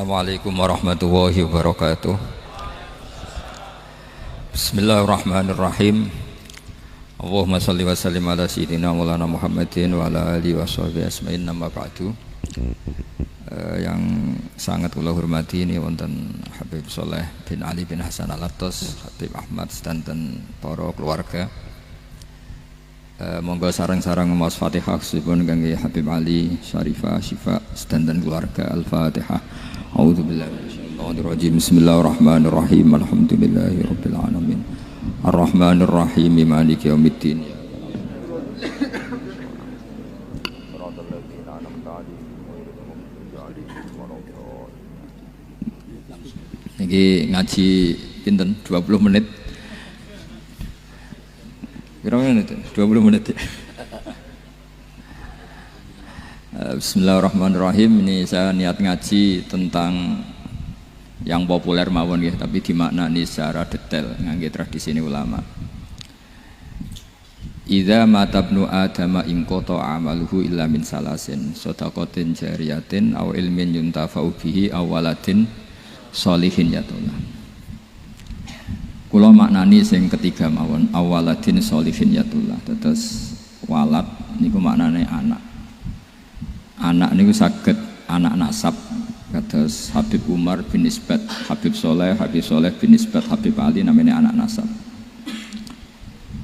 Assalamualaikum warahmatullahi wabarakatuh. Bismillahirrahmanirrahim. Allahumma shalli wa sallim ala sayyidina maulana Muhammadin wa ala alihi wa sahbihi asma'in amma ba'du. Yang sangat kula hormati ini wonten Habib Soleh bin Ali bin Hasan Al-Attas, Habib Ahmad dan para keluarga. Monggo sarang-sarang maos Fatihah sebelum kangge Habib Ali Syarifah Syifa dan keluarga. Al-Fatihah. A'udzubillahi minasyaitonirrajim. Bismillahirrahmanirrahim. Alhamdulillahirabbil alamin. Arrahmanirrahim. Maliki yaumiddin. Niki ngaji pinten 20 menit. Kira-kira 20 menit ya. Bismillahirrahmanirrahim. Ini saya niat ngaji tentang yang populer mawon ya, tapi dimaknani secara detail ngangge tradisi ini ulama. Idza matabnu adama in qata amaluhu illa min salasin shadaqatin jariyatin aw ilmin yuntafa'u bihi aw waladin sholihin yatullah. Kula maknani sing ketiga mawon, awaladin sholihin yatullah. Terus walad niku maknane anak. Anak niku saged anak nasab kados Habib Umar bin Isbat, Habib Soleh bin Isbat, Habib Ali namanya anak nasab.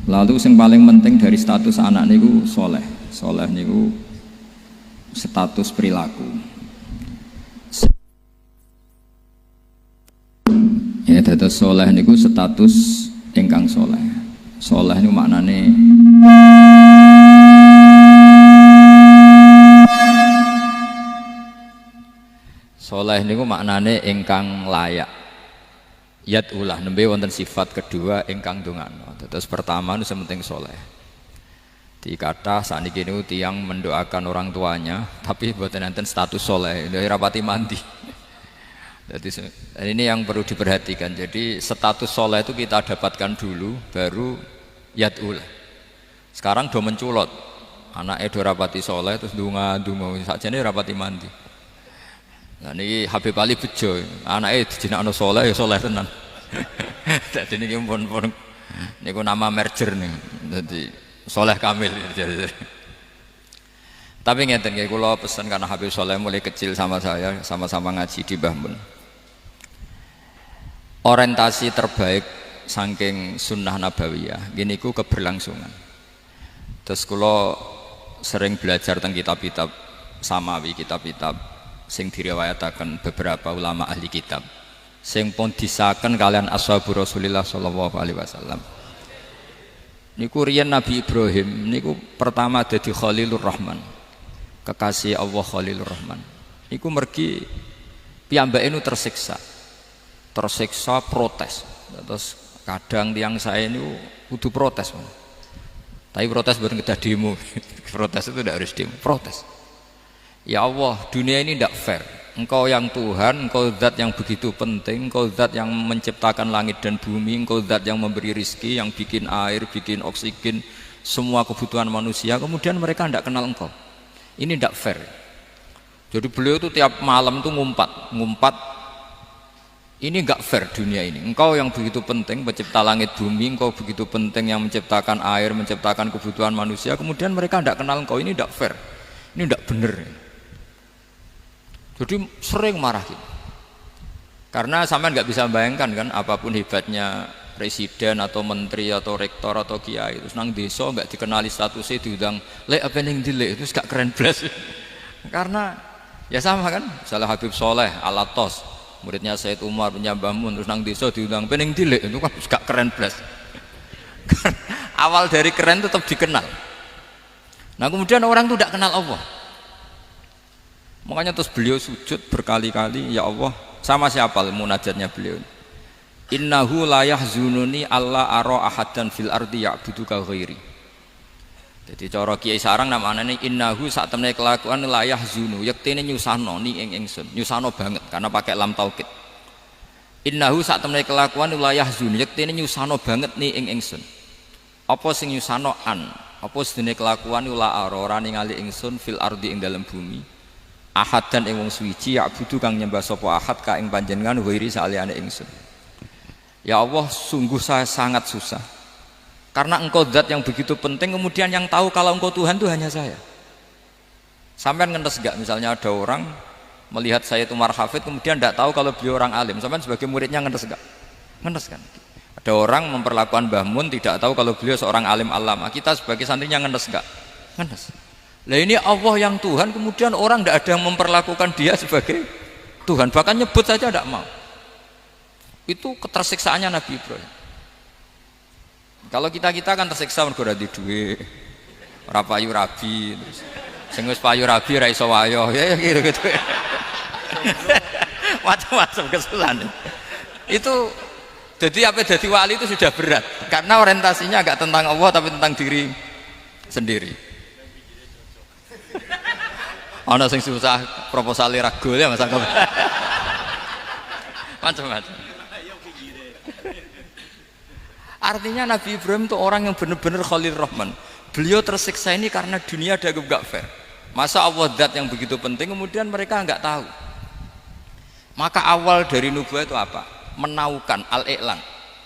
Lalu yang paling penting dari status anak niku soleh. Soleh niku status perilaku. Ya, dados soleh niku status ingkang soleh. Soleh niku maknane soleh niku maknane ingkang layak. Yat ulah nembe wonten sifat kedua ingkang ndongakno. Terus pertama nu sementing soleh. Dikata sakniki niku tiyang mendoakan orang tuanya tapi mboten enten status soleh, rapati mandi. Jadi ini yang perlu diperhatikan. Jadi status soleh itu kita dapatkan dulu, baru yad'ul. Sekarang do menculot, anaknya do rapati soleh, terus dunga saja ini rapati mandi. Nah ini Habib Ali bejo, anaknya dijinakno soleh, ya soleh tenan. Jadi ini pun ini nama merger nih, jadi soleh kamil. Tapi ngeten nggih, kula pesan karena Habib Soleh mulai kecil sama saya, sama-sama ngaji di Mbah Mun. Orientasi terbaik saking sunnah nabawiyah gini ku keberlangsungan. Terus kula sering belajar tentang kitab-kitab samawi, kitab-kitab sing diriwayataken beberapa ulama ahli kitab sing pun disaken kalian ashabur Rasulillah sallallahu alaihi wasallam. Niku riyen Nabi Ibrahim niku pertama dadi Khalilur Rahman, kekasih Allah Khalilur Rahman. Niku mergi piyambake nu tersiksa protes. Terus kadang tiang saya ini kudu protes, tapi protes bukan kita demo. Protes itu tidak harus demo, protes. Ya Allah, dunia ini tidak fair. Engkau yang Tuhan, engkau zat yang begitu penting, engkau zat yang menciptakan langit dan bumi, engkau zat yang memberi rizki, yang bikin air, bikin oksigen, semua kebutuhan manusia, kemudian mereka tidak kenal engkau. Ini tidak fair. Jadi beliau itu tiap malam itu ngumpat. Ini enggak fair dunia ini. Engkau yang begitu penting pencipta langit bumi, engkau begitu penting yang menciptakan air, menciptakan kebutuhan manusia, kemudian mereka tidak kenal engkau. Ini enggak fair. Ini enggak benar. Jadi sering marah gitu. Karena sampean enggak bisa bayangkan kan, apapun hebatnya presiden atau menteri atau rektor atau kiai, terus nang desa enggak dikenali statusnya, diundang lek apa ning dilek itu gak keren blas. Karena ya sama kan, salah Habib Soleh Al-Attas, muridnya Said Umar penyambah Mun, terus nang desa diundang pening dilek, itu kan gak keren blas. Awal dari keren tetap dikenal. Nah kemudian orang itu tidak kenal Allah. Makanya terus beliau sujud berkali-kali, ya Allah, sama siapa munajatnya beliau? Innahu la yahzununi alla ara ahadan fil ardi ya'buduka ghairi. Jadi cara Kiai Sarang namanya innahu sak temene kelakuan la yahzunu, yektene nyusano ni ing ingsun, nyusano banget karena pakai lam taukid. Innahu sak temene kelakuan la yahzunu, yektene nyusano banget ni ing ingsun. Apa sing nyusano an? Apa sedene kelakuan ula ora ningali ingsun fil ardi ing dalam bumi. ahad dan ing wong suwiji ya'budu kang nyembah sapa ahad ka ing panjenengan wairi saliyane ingsun. Ya Allah, sungguh saya sangat susah karena engkau zat yang begitu penting, kemudian yang tahu kalau engkau Tuhan itu hanya saya. Sampean ngenes gak misalnya ada orang melihat saya itu marhafid kemudian tidak tahu kalau beliau orang alim, sampean sebagai muridnya ngenes gak? Ngenes kan? Ada orang memperlakukan Mbah Mun tidak tahu kalau beliau seorang alim alama, kita sebagai santrinya ngenes gak? Ngenes. Lah ini Allah yang Tuhan, kemudian orang tidak ada yang memperlakukan dia sebagai Tuhan, bahkan nyebut saja tidak mau. Itu ketersiksaannya Nabi Ibrahim. Kalau kita kan tersiksa mergo ora duwe, ora payu rabi, terus sing wis payu rabi ra iso wayo, ya gitu. Macam-macam kesulitan. Itu jadi apa jadi wali itu sudah berat karena orientasinya agak tentang Allah tapi tentang diri sendiri. Ana sing susah proposal ragu ya Mas Angga. Macam-macam. Artinya Nabi Ibrahim itu orang yang benar-benar Khalil Rahman. Beliau tersiksa ini karena dunia dianggap gak fair. Masa Allah zat yang begitu penting kemudian mereka nggak tahu. Maka awal dari nubuah itu apa? Menaukan, al-i'lan,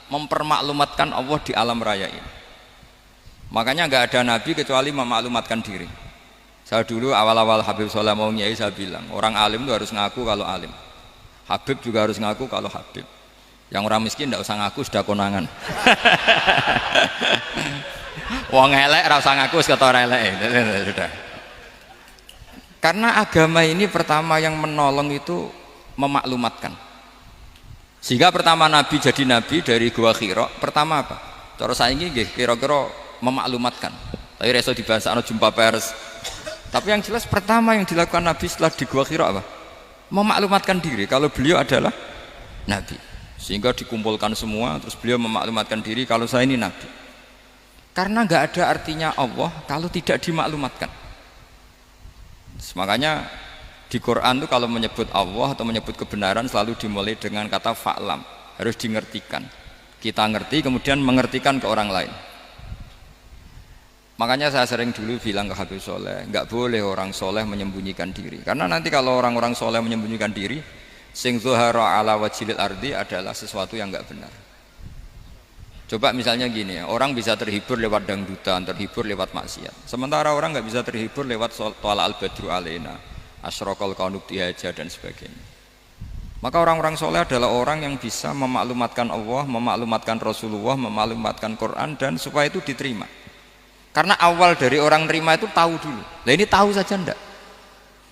mempermaklumatkan Allah di alam raya ini. Makanya nggak ada nabi kecuali memaklumatkan diri. Saya dulu awal-awal Habib Soleh mau nyai saya bilang orang alim itu harus ngaku kalau alim. Habib juga harus ngaku kalau Habib. Yang orang miskin tidak usah ngaku sudah konangan. Wong elek ora usah ngaku wis ketora elek sudah. Karena agama ini pertama yang menolong itu memaklumatkan. Sehingga pertama Nabi jadi Nabi dari Gua Hira, pertama apa? Cara saiki nggih kira-kira memaklumatkan. Tapi reso dibahasakno jumpa pers. Tapi yang jelas pertama yang dilakukan Nabi setelah di Gua Hira apa? Memaklumatkan diri kalau beliau adalah Nabi. Sehingga dikumpulkan semua, terus beliau memaklumatkan diri kalau saya ini Nabi. Karena nggak ada artinya Allah kalau tidak dimaklumatkan. Makanya di Quran itu kalau menyebut Allah atau menyebut kebenaran selalu dimulai dengan kata fa'lam, harus dingertikan. Kita ngerti kemudian mengertikan ke orang lain. Makanya saya sering dulu bilang ke Habib Soleh, nggak boleh orang soleh menyembunyikan diri. Karena nanti kalau orang-orang soleh menyembunyikan diri, sing zuhara ala wajhil ardi adalah sesuatu yang nggak benar. Coba misalnya gini, orang bisa terhibur lewat dangdutan, terhibur lewat maksiat. Sementara orang nggak bisa terhibur lewat thala al-badru alaina, asyraqal kaunub dihaja dan sebagainya. Maka orang-orang soleh adalah orang yang bisa memaklumatkan Allah, memaklumatkan Rasulullah, memaklumatkan Quran dan supaya itu diterima. Karena awal dari orang terima itu tahu dulu. Nah ini tahu saja ndak.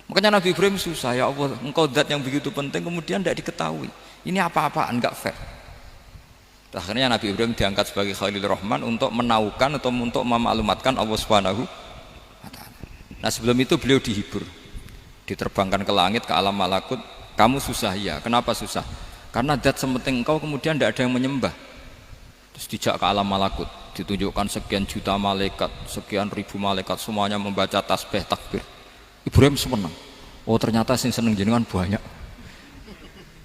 Makanya Nabi Ibrahim susah, ya Allah, engkau zat yang begitu penting kemudian tidak diketahui. Ini apa-apaan, enggak fair. Akhirnya Nabi Ibrahim diangkat sebagai Khalil Rahman untuk menaukan atau untuk memaklumatkan Allah Subhanahu wa ta'ala. Nah sebelum itu beliau dihibur, diterbangkan ke langit, ke alam malakut. Kamu susah ya, kenapa susah? Karena zat sementing engkau kemudian tidak ada yang menyembah. Terus dijak ke alam malakut, ditunjukkan sekian juta malaikat, sekian ribu malaikat, semuanya membaca tasbih takbir. Ibrahim senang. Oh ternyata sing seneng jenengan banyak.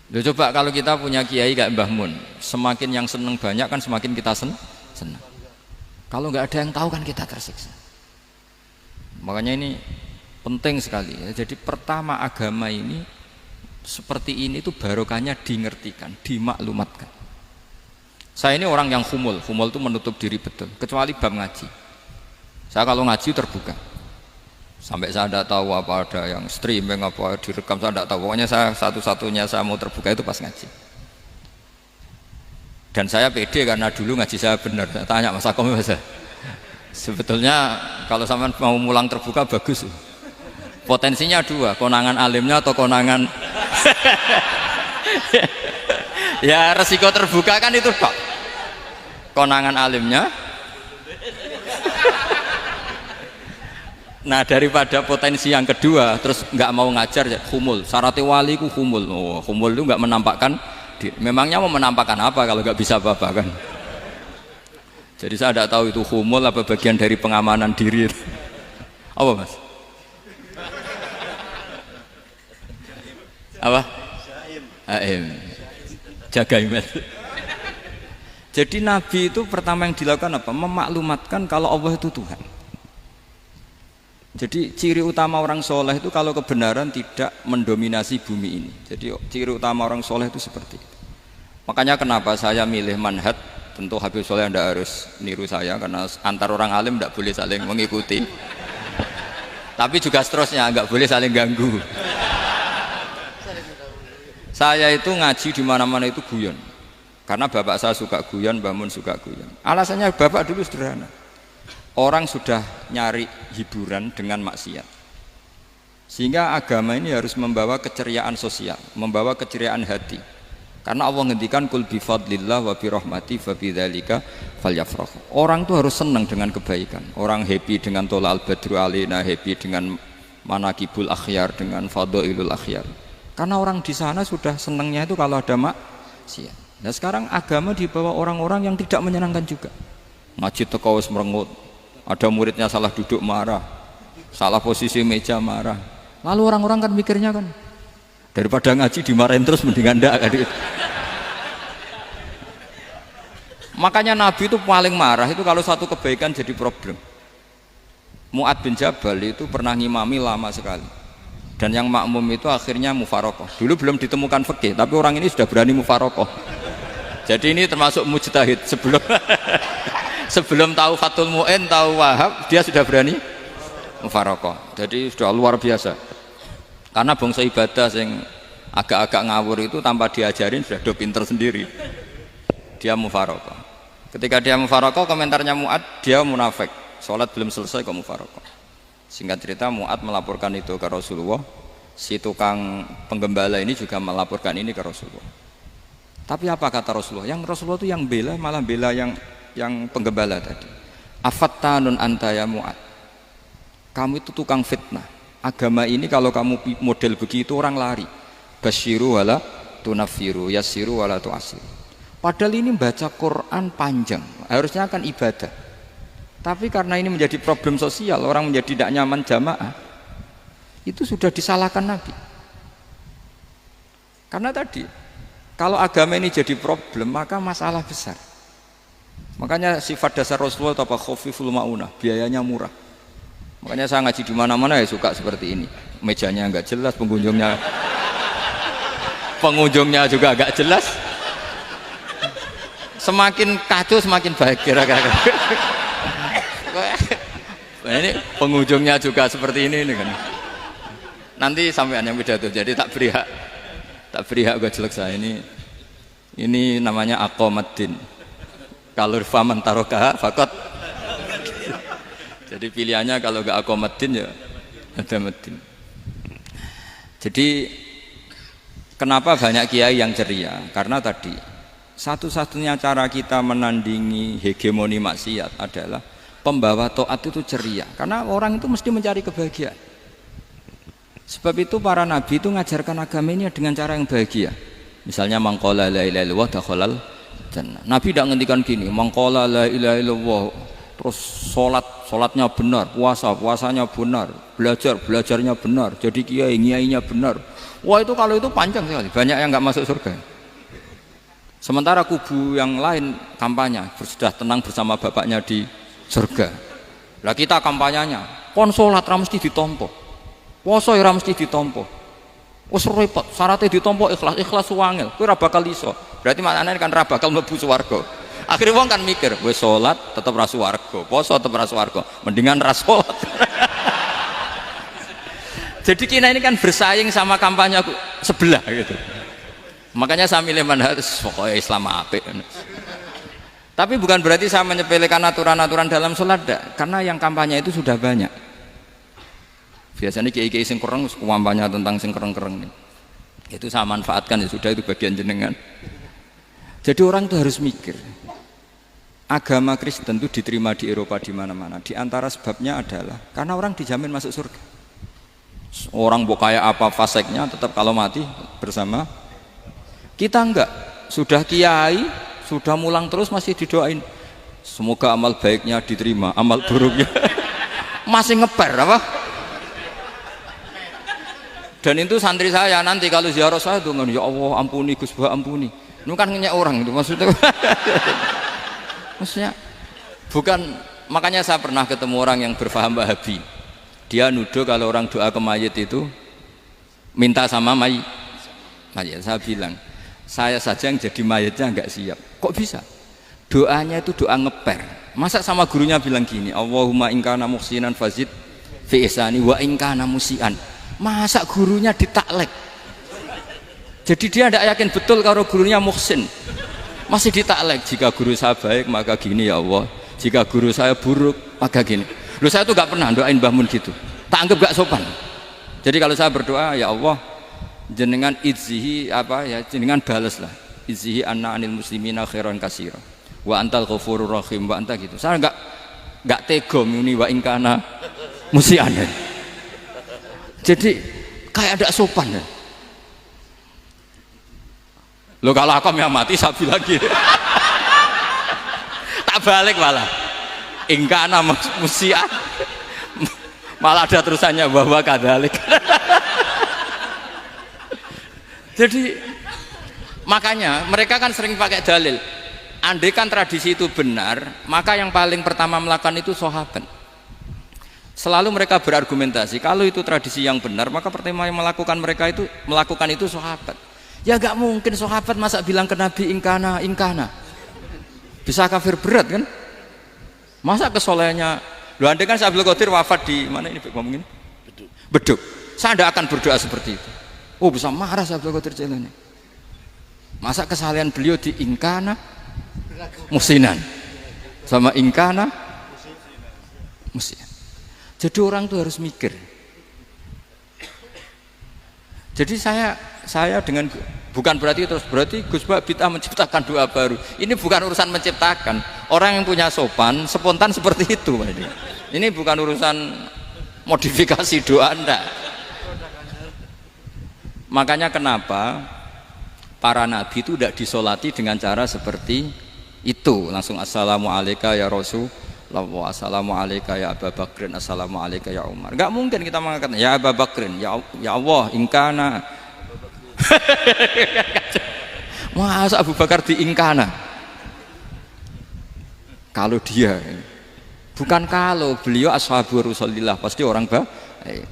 Loh, coba kalau kita punya kiai kayak Mbah Mun, semakin yang seneng banyak kan semakin kita senang. Kalau nggak ada yang tahu kan kita tersiksa. Makanya ini penting sekali ya. Jadi pertama agama ini seperti ini tuh barokahnya dingertikan, dimaklumatkan. Saya ini orang yang humul itu menutup diri betul, kecuali bab ngaji. Saya kalau ngaji terbuka. Sampai saya tidak tahu apa ada yang streaming apa direkam, saya tidak tahu. Pokoknya saya satu-satunya saya mau terbuka itu pas ngaji. Dan saya pede karena dulu ngaji saya benar. Saya tanya Mas Akom, sebetulnya kalau sampean mau mulang terbuka bagus. Potensinya dua, konangan alimnya atau konangan. Ya resiko terbuka kan itu Pak. Konangan alimnya. Nah daripada potensi yang kedua terus nggak mau ngajar ya humul. Syaratnya wali ku humul. Oh, humul itu nggak menampakkan diri. Memangnya mau menampakkan apa kalau nggak bisa apa-apa kan? Jadi saya tidak tahu itu humul apa bagian dari pengamanan diri. Apa Mas? Apa? Aim. Jaga iman. Jadi Nabi itu pertama yang dilakukan apa? Memaklumatkan kalau Allah itu Tuhan. Jadi ciri utama orang soleh itu kalau kebenaran tidak mendominasi bumi ini. Jadi ciri utama orang soleh itu seperti itu. Makanya kenapa saya milih manhaj, tentu Habib Soleh tidak harus niru saya karena antar orang alim tidak boleh saling mengikuti. Tapi juga seterusnya nggak boleh saling ganggu. Saya itu ngaji di mana-mana itu guyon. Karena bapak saya suka guyon, Mbah Mun suka guyon. Alasannya bapak dulu sederhana. Orang sudah nyari hiburan dengan maksiat. Sehingga agama ini harus membawa keceriaan sosial, membawa keceriaan hati. Karena Allah ngendikan kul bi fadlillah wa bi rahmati fa bidzalika falyafrahu. Orang tuh harus senang dengan kebaikan. Orang happy dengan tolal badru alina, happy dengan manakibul akhyar, dengan fadhailul akhyar. Karena orang di sana sudah senangnya itu kalau ada maksiat. Nah sekarang agama dibawa orang-orang yang tidak menyenangkan juga. Ngaji teko wis merengut. Ada muridnya salah duduk marah, salah posisi meja marah. Lalu orang-orang kan mikirnya kan, daripada ngaji dimarahin terus mendingan ndak kan. Makanya Nabi itu paling marah itu kalau satu kebaikan jadi problem. Mu'ad bin Jabal itu pernah ngimami lama sekali. Dan yang makmum itu akhirnya mufarokoh. Dulu belum ditemukan fikih, tapi orang ini sudah berani mufarokoh. Jadi ini termasuk mujtahid sebelum tahu Fathul Mu'in, tahu Wahab, dia sudah berani mufarokoh. Jadi sudah luar biasa. Karena bangsa ibadah yang agak-agak ngawur itu tanpa diajarin sudah do pinter sendiri. Dia mufarokoh. Ketika dia mufarokoh, komentarnya Mu'ad, dia munafik. Sholat belum selesai kok mufarokoh. Singkat cerita Mu'ad melaporkan itu ke Rasulullah. Si tukang penggembala ini juga melaporkan ini ke Rasulullah. Tapi apa kata Rasulullah? Yang Rasulullah itu yang bela, malah bela yang penggembala tadi. Afattanun anta ya Mu'ad, kamu itu tukang fitnah. Agama ini kalau kamu model begitu orang lari. Basyiru wala tunafiru, yassiru wala tu'asiru. Padahal ini baca Quran panjang, harusnya akan ibadah. Tapi karena ini menjadi problem sosial, orang menjadi tidak nyaman jamaah, itu sudah disalahkan Nabi. Karena tadi kalau agama ini jadi problem, maka masalah besar. Makanya sifat dasar Rasulullah itu apa? Khafiful ma'unah, biayanya murah. Makanya saya ngaji di mana-mana ya suka seperti ini. Mejanya enggak jelas, pengunjungnya juga enggak jelas. Semakin kacau semakin baik kira-kira. Nah, ini pengunjungnya juga seperti ini kan. Nanti sampean yang beda tuh. Jadi tak beri hak gue jelek saya ini namanya aqomaddin. Kalau faman tarokaha fakot. Jadi pilihannya kalau gak aqomaddin ya ada medin. Jadi kenapa banyak kiai yang ceria? Karena tadi satu-satunya cara kita menandingi hegemoni maksiat adalah pembawa taat itu ceria. Karena orang itu mesti mencari kebahagiaan. Sebab itu para nabi itu mengajarkan agama ini dengan cara yang bahagia. Misalnya mangqala la ilaha illallah dakhalal jannah. Nabi tidak ngendikan gini, mangqala la ilaha illallah terus salatnya benar, puasanya benar, belajarnya benar, jadi kiainya benar. Wah itu kalau itu panjang sekali, banyak yang nggak masuk surga. Sementara kubu yang lain kampanye sudah tenang bersama bapaknya di surga. Lah kita kampanyenya, kon salat ra mesti ditampa. Puasa ya ora mesti ditampa. Wis repot, syaratnya ditampa ikhlas wangel. Kowe ora bakal iso. Berarti maknane kan ora bakal mlebu swarga. Akhirnya wong kan mikir, wis salat tetep ra swarga, puasa tetep ra swarga, mendingan ra salat. Jadi kita ini kan bersaing sama kampanye sebelah gitu. Makanya saya milih manhaj pokoknya Islam apik. Tapi bukan berarti saya menyepelekan aturan-aturan dalam sholat, karena yang kampanye itu sudah banyak. Biasanya kiai-kiai sing kereng kampanye tentang sing kereng-kereng nih. Itu saya manfaatkan, ya sudah, itu bagian jenengan. Jadi orang itu harus mikir. Agama Kristen itu diterima di Eropa di mana-mana. Di antara sebabnya adalah karena orang dijamin masuk surga. Orang mau kayak apa faseknya tetap kalau mati bersama. Kita enggak, sudah kiai, sudah mulang terus masih didoain. Semoga amal baiknya diterima, amal buruknya masih ngeper apa? Dan itu santri saya nanti kalau ziarah saya tuh ya Allah ampuni Gus Bah ampuni. Itu kan ngenyek orang itu maksudnya. Maksudnya bukan, makanya saya pernah ketemu orang yang berfaham Wahabi. Dia nuduh kalau orang doa ke mayit itu minta sama mayit. Saya bilang, saya saja yang jadi mayitnya nggak siap. Kok bisa? Doanya itu doa ngeper. Masa sama gurunya bilang gini, Allahumma in kana muhsinan fazid fi ihsani wa in kana musian. Masa gurunya ditaklek? Jadi dia tidak yakin betul kalau gurunya muhsin. Masih ditaklek, jika guru saya baik maka gini ya Allah, jika guru saya buruk maka gini. Loh, saya tuh gak pernah doain Mbah Mun gitu, tak anggap gak sopan. Jadi kalau saya berdoa, ya Allah jenengan izzihi apa ya, jenengan balas lah, izzihi anna anil muslimina khairan kasira wa antal ghafurur rahim wa anta gitu. Saya gak tega muni wa ingkana musian. Jadi kayak ada sopan ya. Loh, kalau aku yang mati saya bilang gitu. Tak balik malah ingkana musian, malah ada terusannya bahwa kadalik. Jadi makanya mereka kan sering pakai dalil, andai kan tradisi itu benar, maka yang paling pertama melakukan itu sahabat. Selalu mereka berargumentasi kalau itu tradisi yang benar, maka pertama yang melakukan itu sahabat. Ya gak mungkin sahabat masa bilang ke Nabi ingkana, bisa kafir berat kan? Masa kesolehannya, lu andai kan Abdul Qadir wafat di mana ini ngomongin? Beduk. Saya tidak akan berdoa seperti itu. Oh, bisa marah Abdul Qadir Jailani. Masa kesalahan beliau di ingkana musinan sama ingkana musian. Jadi orang tuh harus mikir. Jadi saya dengan bukan berarti Gus Bak bid'ah menciptakan doa baru. Ini bukan urusan menciptakan. Orang yang punya sopan spontan seperti itu. Ini bukan urusan modifikasi doa Anda. Makanya kenapa para nabi itu tidak disolati dengan cara seperti itu, langsung assalamualaikum ya Rasulullah, assalamualaikum ya Abu Bakrin, assalamualaikum ya Umar. Enggak mungkin kita mengatakan ya Abu Bakrin, ya Allah ingkana. Masa Abu Bakar diingkana? Kalau dia, bukan kalau beliau ashabu Rasulillah, pasti orang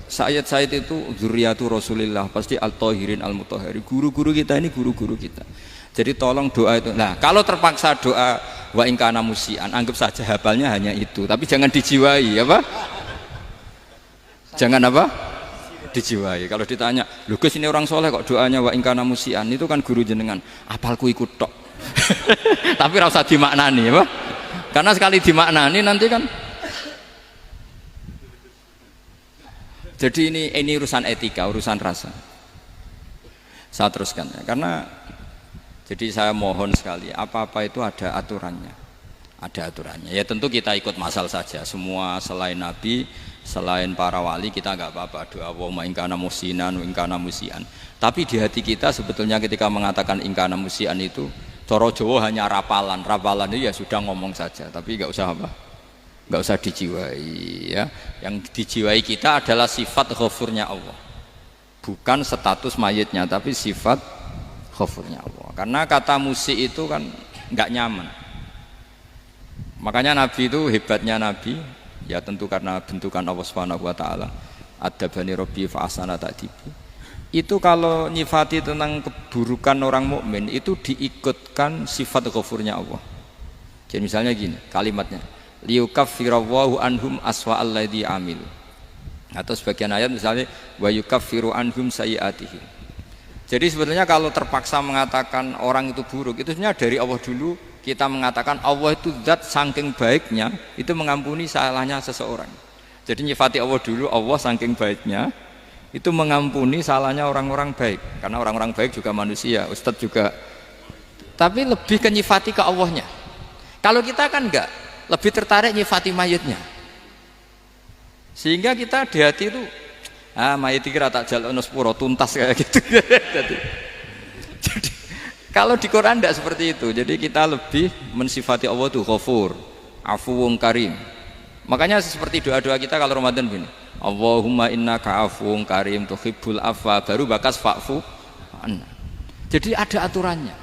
Sayyid itu dzurriyyatu Rasulillah, pasti al-tahirin al-mutahhari. Guru-guru kita ini guru-guru kita. Jadi tolong doa itu. Nah, kalau terpaksa doa wa in kana musian, anggap saja hafalnya hanya itu, tapi jangan dijiwai, apa? Jangan apa? Dijiwai. Kalau ditanya, "Lho Gus, ini orang soleh kok doanya wa in kana musian?" Itu kan guru jenengan. Apalku ikut tok. Tapi ora usah dimaknani, apa? Karena sekali dimaknani nanti kan. Jadi ini urusan etika, urusan rasa. Saya teruskan ya, karena jadi saya mohon sekali, apa-apa itu ada aturannya. Ada aturannya. Ya tentu kita ikut masal saja. Semua selain Nabi, selain para wali kita nggak apa-apa doa wa ingkana musinan, ingkana musian. Tapi di hati kita sebetulnya ketika mengatakan ingkana musian itu, coro Jawa hanya rapalan. Rapalan itu ya sudah ngomong saja, tapi nggak usah apa? Nggak usah dijiwai ya. Yang dijiwai kita adalah sifat ghafurnya Allah, bukan status mayitnya, tapi sifat ghafurnya Allah. Karena kata musik itu kan nggak nyaman. Makanya Nabi itu hebatnya Nabi ya tentu karena bentukan Allah Subhanahu wa taala. Adabani Rabbi fa ahsana ta'dibi. Itu kalau nyifati tentang keburukan orang mukmin itu diikutkan sifat ghafurnya Allah. Jadi misalnya gini kalimatnya, liyukaffirawwahu anhum aswa alladzi amil. Atau sebagian ayat misalnya wa yukaffiru anhum sayiatihim. Jadi sebetulnya kalau terpaksa mengatakan orang itu buruk, itu sebenarnya dari Allah dulu kita mengatakan Allah itu zat saking baiknya itu mengampuni salahnya seseorang. Jadi nyifati Allah dulu, Allah saking baiknya itu mengampuni salahnya orang-orang baik. Karena orang-orang baik juga manusia, Ustadz juga. Tapi lebih ke nyifati ke Allahnya. Kalau kita kan enggak, lebih tertarik nyifati mayitnya. Sehingga kita di hati itu mayit kira tak jalono sepuro tuntas kayak gitu. jadi kalau di Quran tidak seperti itu. Jadi kita lebih mensifati Allah itu Ghafur, Afuwun Karim. Makanya seperti doa-doa kita kalau Ramadan begini, Allahumma innaka afuwun karim tuhibbul afwa, baru bakas fa'fu anna. Jadi ada aturannya.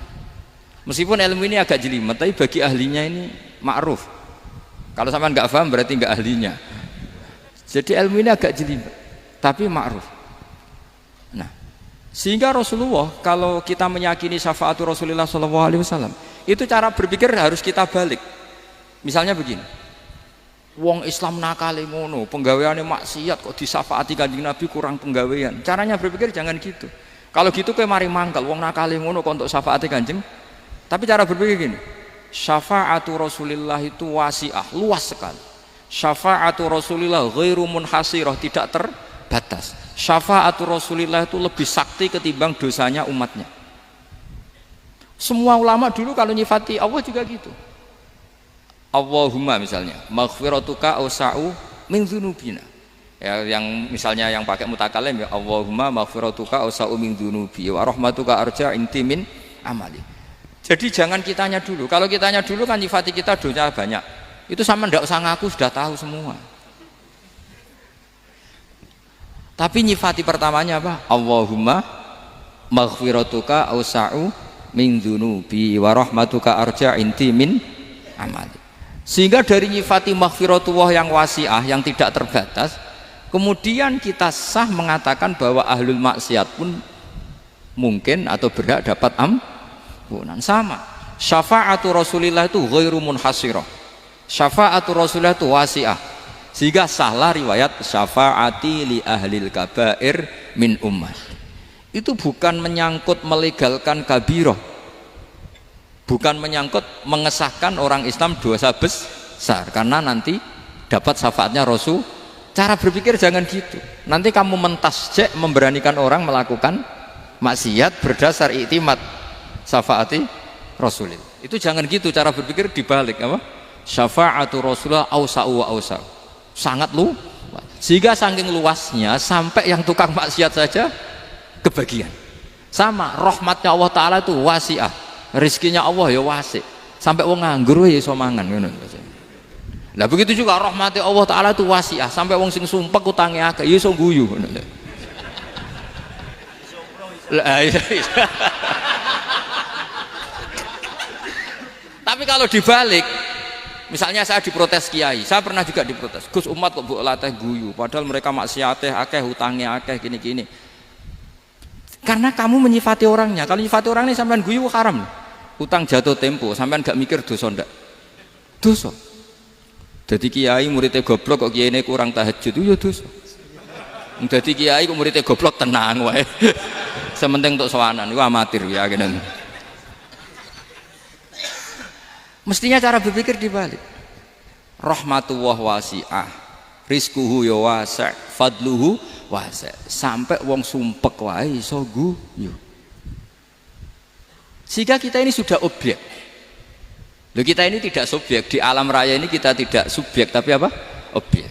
Meskipun ilmu ini agak jelimet, tapi bagi ahlinya ini ma'ruf. Kalau sampean nggak paham berarti nggak ahlinya. Jadi ilmu ini agak jelimet, tapi ma'ruf. Nah, sehingga Rasulullah kalau kita meyakini syafaat Rasulullah SAW, itu cara berpikir harus kita balik. Misalnya begini, wong Islam nakale ngono, penggaweane maksiat kok disyafaati Kanjeng Nabi kurang penggawean. Caranya berpikir jangan gitu. Kalau gitu kowe mari mangkel, wong nakale ngono kok untuk syafaati Kanjeng. Tapi cara berpikir gini, syafaatu Rasulillah itu wasi'ah, luas sekali. Syafaatu Rasulillah ghairu munhasirah, tidak terbatas. Syafaatu Rasulillah itu lebih sakti ketimbang dosanya umatnya. Semua ulama dulu kalau nyifati Allah juga gitu. Allahumma misalnya, maghfiratuka awsa'u min dzunubina. Ya, yang misalnya yang pakai mutakalim ya, Allahumma maghfiratuka awsa'u min dzunubi wa rahmatuka arja inti min amali. Jadi jangan kitanya dulu. Kalau kitanya dulu kan nyifati kita dosa banyak. Itu sama ndak usah ngaku, sudah tahu semua. Tapi nyifati pertamanya apa? Allahumma maghfiratuka awsa'u min dzunubi wa rahmatuka arja inti min amali. Sehingga dari nyifati maghfiratullah yang wasi'ah, yang tidak terbatas, kemudian kita sah mengatakan bahwa ahlul maksiat pun mungkin atau berhak dapat ampunan. Sama, syafaatu Rasulillah itu ghairu munhasirah, syafaatu Rasulillah itu wasi'ah, sehingga sahlah riwayat syafaati li ahlil kabair min ummah. Itu bukan menyangkut melegalkan kabirah, bukan menyangkut mengesahkan orang Islam dosa besar, karena nanti dapat syafaatnya Rasul. Cara berpikir jangan gitu, nanti kamu mentasjek memberanikan orang melakukan maksiat berdasar iktimat syafaati Rasulillah. Itu jangan gitu, cara berpikir dibalik apa? Syafaatu Rasulullah awsa'u wa awsa'u, sangat luas, sehingga saking luasnya sampai yang tukang maksiat saja kebagian. Sama, rahmatnya Allah Ta'ala itu wasi'ah, rizkinya Allah ya wasi', sampai wong nganggur ya iso mangan. Nah begitu juga rahmatnya Allah Ta'ala itu wasi'ah, sampai wong sing sumpek utangnya akeh ya iso guyu. Tapi kalau dibalik, misalnya saya diprotes kiai, saya pernah juga diprotes, Gus umat kok mbok latih guyu, padahal mereka maksiate akeh, hutangnya akeh, gini-gini. Karena kamu menyifati orangnya. Kalau menyifati orang ini sampean guyu haram. Utang jatuh tempo, sampean gak mikir dosa ndak? Dosa. Jadi kiai muridnya goblok kok kiai ini kurang tahajud, itu ya dosa. Jadi kiai kok muridnya goblok tenang wae. Sementing untuk sowanan, itu amatir ya gini. Mestinya cara berpikir dibalik. Rahmatullah wasi'ah, rizkuhu ya wasi', fadluhu wasi', sampai wong sumpek wae iso guyu. Sehingga kita ini sudah objek. Loh, kita ini tidak subjek, di alam raya ini kita tidak subjek tapi apa? Objek.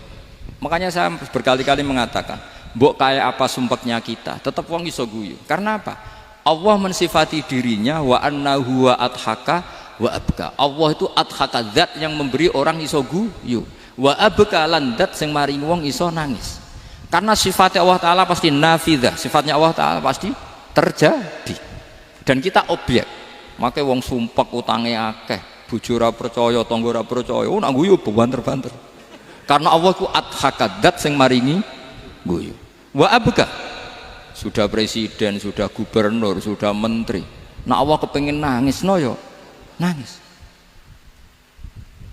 Makanya saya berkali-kali mengatakan, mbok kayak apa sumpeknya kita, tetap wong iso guyu. Karena apa? Allah mensifati dirinya wa annahu wa adhaka wa abka. Allah itu adhaka, zat yang memberi orang iso guyu, wa abka lan zat sing maringi wong iso nangis. Karena sifatnya Allah Ta'ala pasti nafidah, sifatnya Allah Ta'ala pasti terjadi, dan kita objek. Makanya wong sumpek utangnya akeh, bojo ora percaya, tangga ora percaya, nak guyu banter-banter. Karena Allah itu adhaka, zat sing maringi guyu. Wa abka, sudah presiden, sudah gubernur, sudah menteri, nak Allah kepengin nangis no yo nangis.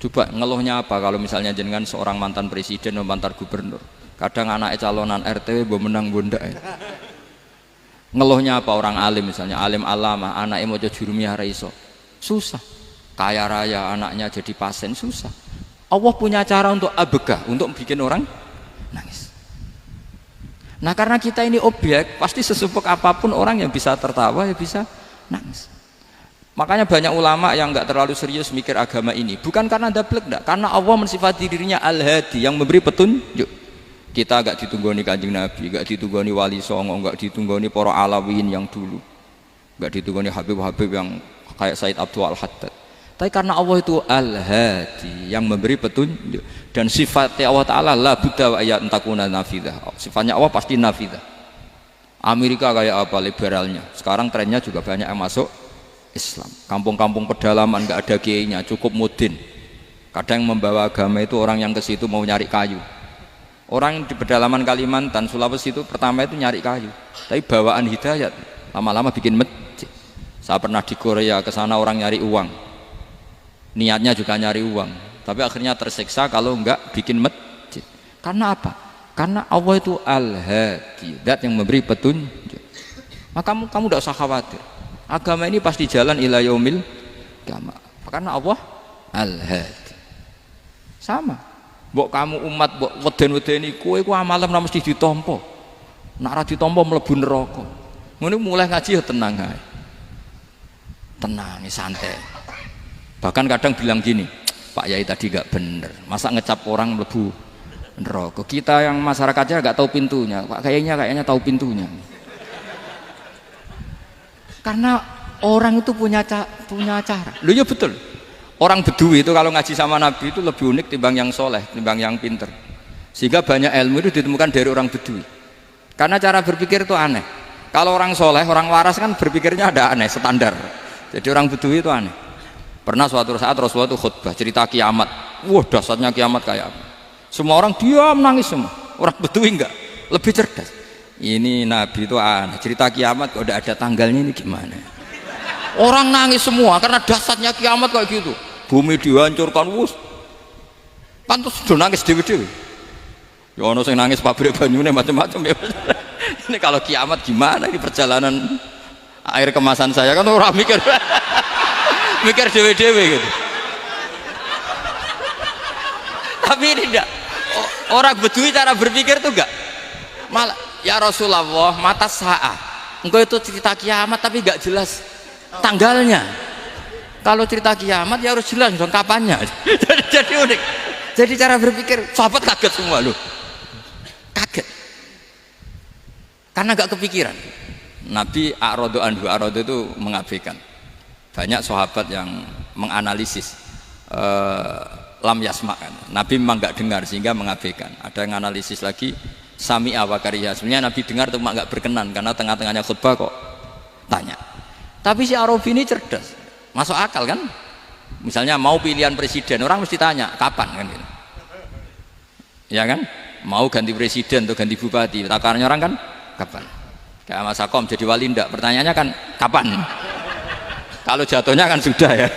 Coba ngeluhnya apa kalau misalnya jenengan seorang mantan presiden atau mantan gubernur, kadang anaknya calonan RT bo menang bondak ya. Ngeluhnya apa orang alim, misalnya alim alama, anaknya mau jadi jurumiyah raiso, susah. Kaya raya anaknya jadi pasien, susah. Allah punya cara untuk abega, untuk bikin orang nangis. Nah karena kita ini objek, pasti sesumpek apapun orang yang bisa tertawa ya bisa nangis. Makanya banyak ulama yang nggak terlalu serius mikir agama ini, bukan karena dablek, enggak, karena Allah mensifati dirinya Al-Hadi, yang memberi petunjuk. Kita nggak ditunggoni Kanjeng Nabi, nggak ditunggoni Wali Songo, nggak ditunggoni para Alawin yang dulu, nggak ditunggoni Habib-Habib yang kayak Said Abdul Al-Haddad. Tapi karena Allah itu Al-Hadi, yang memberi petunjuk, dan sifatnya Allah Ta'ala la budda wa ayat entakuna nafidah, sifatnya Allah pasti nafidah. Amerika kayak apa liberalnya, sekarang trennya juga banyak yang masuk Islam. Kampung-kampung pedalaman nggak ada kiainya, cukup mudin. Kadang yang membawa agama itu orang yang ke situ mau nyari kayu, Orang di pedalaman Kalimantan, Sulawesi itu pertama itu nyari kayu, tapi bawaan hidayat lama-lama bikin masjid. Saya pernah di Korea ke sana orang nyari uang, niatnya juga nyari uang, tapi akhirnya tersiksa kalau enggak bikin masjid. Karena apa? Karena Allah itu Al-Hadi, zat yang memberi petunjuk. Maka kamu tidak usah khawatir. Agama ini pasti jalan ila yaumil qiyamah. Karena Allah Al-Hadi. Sama. Mbok kamu umat mbok weden-wedeni kowe ku amalan ora mesti ditampa. Nek ora ditampa mlebu neraka. Ngono mulai ngaji ya tenang ae. Tenang, santai. Bahkan kadang bilang gini, Pak Yai tadi gak bener. Masa ngecap orang mlebu neraka? Kita yang masyarakatnya gak tahu pintunya. Pak kayaknya tahu pintunya. Karena orang itu punya cara. Loh ya betul. Orang Bedui itu kalau ngaji sama Nabi itu lebih unik timbang yang soleh, timbang yang pinter. Sehingga banyak ilmu itu ditemukan dari orang Bedui. Karena cara berpikir itu aneh. Kalau orang soleh, orang waras kan berpikirnya ada aneh, standar. Jadi orang Bedui itu aneh. Pernah suatu saat Rasulullah itu khutbah cerita kiamat. Wah dahsyatnya kiamat kayak apa? Semua orang diam nangis semua. Orang Bedui enggak, lebih cerdas. Ini Nabi itu aneh. Cerita kiamat kok udah ada tanggalnya ini gimana? Orang nangis semua karena dahsyatnya kiamat kayak gitu. Bumi dihancurkan, wus. Pantas sudah nangis dewi-dewi. Ya ono sing nangis pabrik banyune macam-macam ya. Ini kalau kiamat gimana ini perjalanan air kemasan saya kan orang mikir mikir dewi-dewi gitu. Tapi ini enggak. Orang Bedui cara berpikir tuh enggak. Malah ya Rasulullah mata saah. Engkau itu cerita kiamat tapi enggak jelas tanggalnya. Kalau cerita kiamat ya harus jelas dong kapannya. jadi unik. Jadi cara berpikir sahabat kaget semua loh. Kaget. Karena gak kepikiran. Nabi a'radu itu mengabaikan. Banyak sahabat yang menganalisis lam yasma kan. Nabi memang gak dengar sehingga mengabaikan. Ada yang analisis lagi sami'a wa kariha. Sebenarnya Nabi dengar itu gak berkenan karena tengah-tengahnya khutbah kok tanya. Tapi si Arabi ini cerdas. Masuk akal kan? Misalnya mau pilihan presiden, orang mesti tanya kapan kan gitu. Ya kan? Mau ganti presiden atau ganti bupati, takarannya orang kan kapan? Kayak Mas Akom jadi wali ndak? Pertanyaannya kan kapan? Kalau jatuhnya kan sudah ya.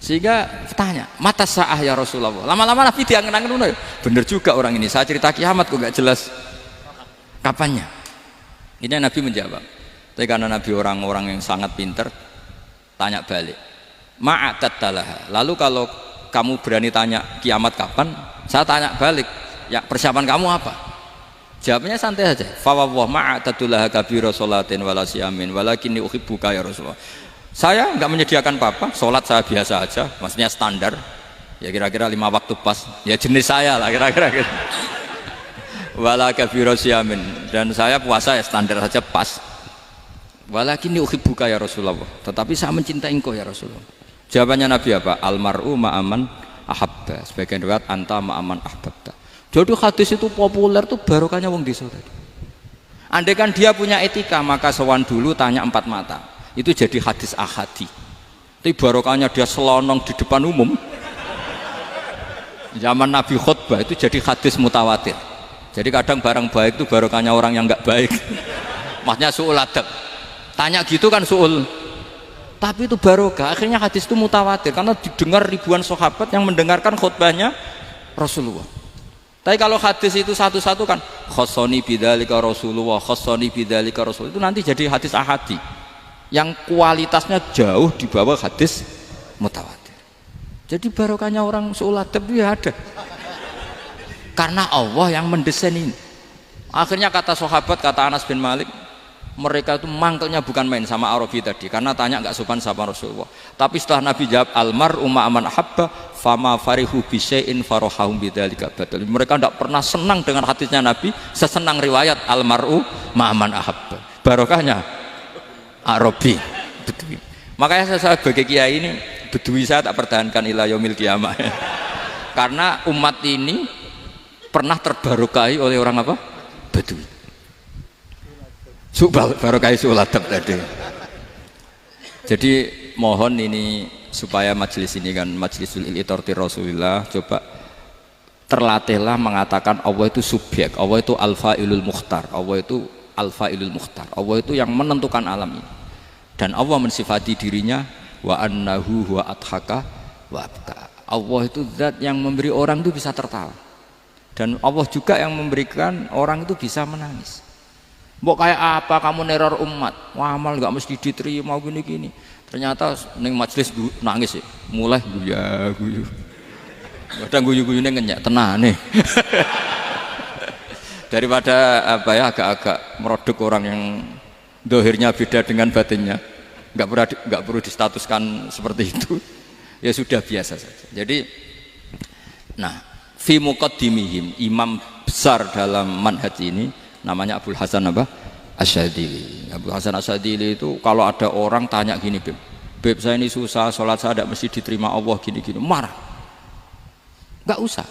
Sehingga tanya, mata sa'ah ya Rasulullah. Lama-lama Nabi diangen-angen, bener juga orang ini. Saya cerita kiamat kok gak jelas kapannya. Ini Nabi menjawab. Tapi karena Nabi orang-orang yang sangat pinter, tanya balik. Ma'atat talaha. Lalu kalau kamu berani tanya kiamat kapan, saya tanya balik. Ya persiapan kamu apa? Jawabnya santai saja. Fawwah ma'atatulaha kabira sholatin wala siyamin walakinni uhibbuka ya Rasulullah. Saya enggak menyediakan apa-apa, sholat saya biasa aja, maksudnya standar. Ya kira-kira 5 waktu pas. Ya jenis saya lah kira-kira gitu. Wala kabira siyamin, dan saya puasa ya standar saja pas. Walakinni uhibbuka ya Rasulullah. Tetapi saya mencintai engkau ya Rasulullah. Jawabannya Nabi apa? Almar'u ma'aman ahabba. Sebagian riwayat anta ma'aman ahbabta. Jadi hadis itu populer tuh barokahnya wong desa tadi. Andai kan dia punya etika maka sowan dulu tanya 4 mata. Itu jadi hadis ahadi. Tapi barokahnya dia selonong di depan umum. Zaman Nabi khutbah itu jadi hadis mutawatir. Jadi kadang barang baik itu barokahnya orang yang enggak baik. Maksudnya su'ul adab. Tanya gitu kan su'ul, tapi itu barokah. Akhirnya hadis itu mutawatir karena didengar ribuan sahabat yang mendengarkan khutbahnya Rasulullah. Tapi kalau hadis itu satu-satu kan khossoni bidzalika Rasulullah, khossoni bidzalika Rasulullah, itu nanti jadi hadis ahadi yang kualitasnya jauh di bawah hadis mutawatir. Jadi barokahnya orang su'ul adab itu ya ada karena Allah yang mendesain ini. Akhirnya kata sahabat, kata Anas bin Malik, mereka itu mangkelnya bukan main sama Arabi tadi karena tanya nggak sopan sama Rasulullah. Tapi setelah Nabi jawab almar'u ma'aman ahabba fama farihu bisyai'in farahahum bidzalika badal. Mereka tidak pernah senang dengan hadisnya Nabi sesenang riwayat almar'u ma'aman ahabba. Barokahnya Arabi Bedui. Makanya saya sebagai kiai ini Bedui saya tak pertahankan ila yaumil qiyamah. Karena umat ini pernah terbarokahi oleh orang apa? Bedui. Barokah suladab tadi. Jadi mohon ini supaya majelis ini kan majlisul iltorti Rasulullah, coba terlatihlah mengatakan Allah itu subjek, Allah itu al-fa'ilul mukhtar, Allah itu al-fa'ilul mukhtar, Allah itu yang menentukan alam ini. Dan Allah mensifati dirinya wa annahu huwa adhaka wa abka. Allah itu zat yang memberi orang itu bisa tertawa, dan Allah juga yang memberikan orang itu bisa menangis. Mbok kayak apa kamu neror umat, amal nggak mesti diterima gini-gini, ternyata neng majelis nangis ya, mulai guyu kadang guyu-guyune ngenyak tenane daripada apa ya, agak-agak merodok orang yang dohirnya beda dengan batinnya, nggak perlu distatuskan seperti itu. Ya sudah biasa saja. Jadi nah fi muqaddimihim, imam besar dalam manhaj ini namanya Abul Hasan apa? Asyadzili. Abul Hasan Asyadzili itu kalau ada orang tanya gini, Beb saya ini susah, sholat saya tidak mesti diterima Allah gini-gini, marah. Enggak usah.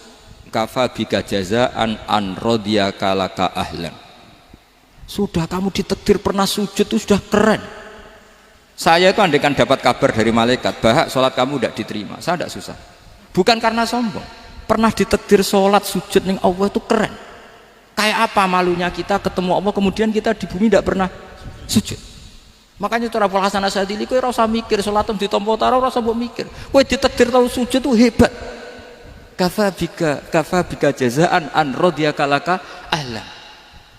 Kafa bika jazaan an radiyaka laka ahlan. Sudah kamu ditakdir pernah sujud itu sudah keren. Saya itu andaikan dapat kabar dari malaikat bahwa sholat kamu tidak diterima, saya tidak susah. Bukan karena sombong, pernah ditakdir sholat sujud ning Allah itu keren. Kayak apa malunya kita ketemu Allah kemudian kita di bumi tidak pernah sujud. Makanya cara Abul Hasan Asyadzili kowe ora usah mikir sholat ditampa taro, ora usah mbok mikir. Kowe ditakdir tahu sujud itu hebat. Kafa bika jazaan an radiyaka laka ahla.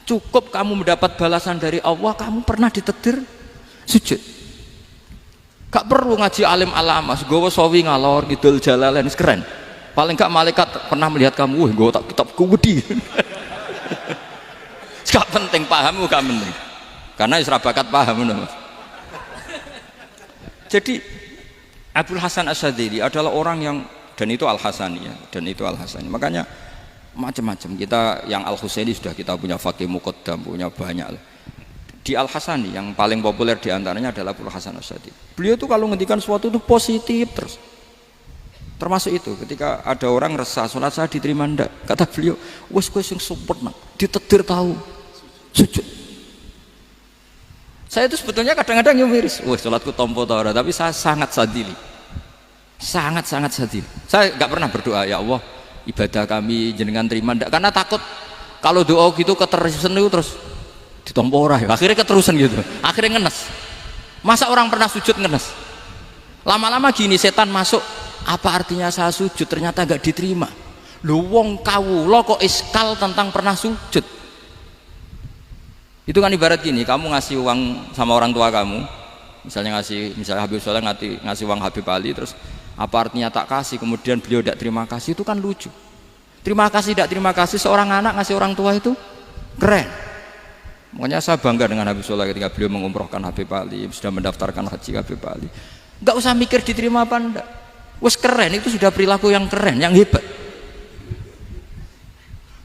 Cukup kamu mendapat balasan dari Allah, kamu pernah ditakdir sujud. Gak perlu ngaji alim alama, gowo sawi ngalor ngidul jalalain keren. Paling gak malaikat pernah melihat kamu, wah gowo tak kitab kuwedi. Gak penting pahammu, gak penting. Karena isra bakat paham no. Jadi Abul Hasan Asyadzili adalah orang yang, dan itu Al-Hasani ya, dan itu Al-Hasani. Makanya macam-macam, kita yang Al-Husaini sudah kita punya Faqih Muqaddam, punya banyak lah. Di Al-Hasani yang paling populer diantaranya adalah Abul Hasan Asyadzili. Beliau tuh kalau ngendikan sesuatu itu positif terus. Termasuk itu ketika ada orang resah sholat saya diterima ndak, kata beliau, wes kowe sing support nak ditakdir tahu sujud. Saya itu sebetulnya kadang-kadang yang miris, wes sholatku tompo ta ora, tapi saya sangat sadili. Sangat sadili. Saya nggak pernah berdoa ya Allah ibadah kami jenengan terima ndak, karena takut kalau doa gitu keterusan itu terus ditompo ora ya, akhirnya keterusan gitu, akhirnya ngenes. Masa orang pernah sujud ngenes, lama-lama gini setan masuk, apa artinya saya sujud ternyata gak diterima. Lu wong kawula kok iskal tentang pernah sujud. Itu kan ibarat gini, kamu ngasih uang sama orang tua kamu, misalnya Habib Soleh ngasih uang Habib Ali, terus apa artinya tak kasih, kemudian beliau tidak terima kasih, itu kan lucu. Terima kasih tidak terima kasih, seorang anak ngasih orang tua itu keren. Makanya saya bangga dengan Habib Soleh ketika beliau mengumrohkan Habib Ali, sudah mendaftarkan haji Habib Ali. Gak usah mikir diterima apa enggak, wes keren, itu sudah perilaku yang keren, yang hebat.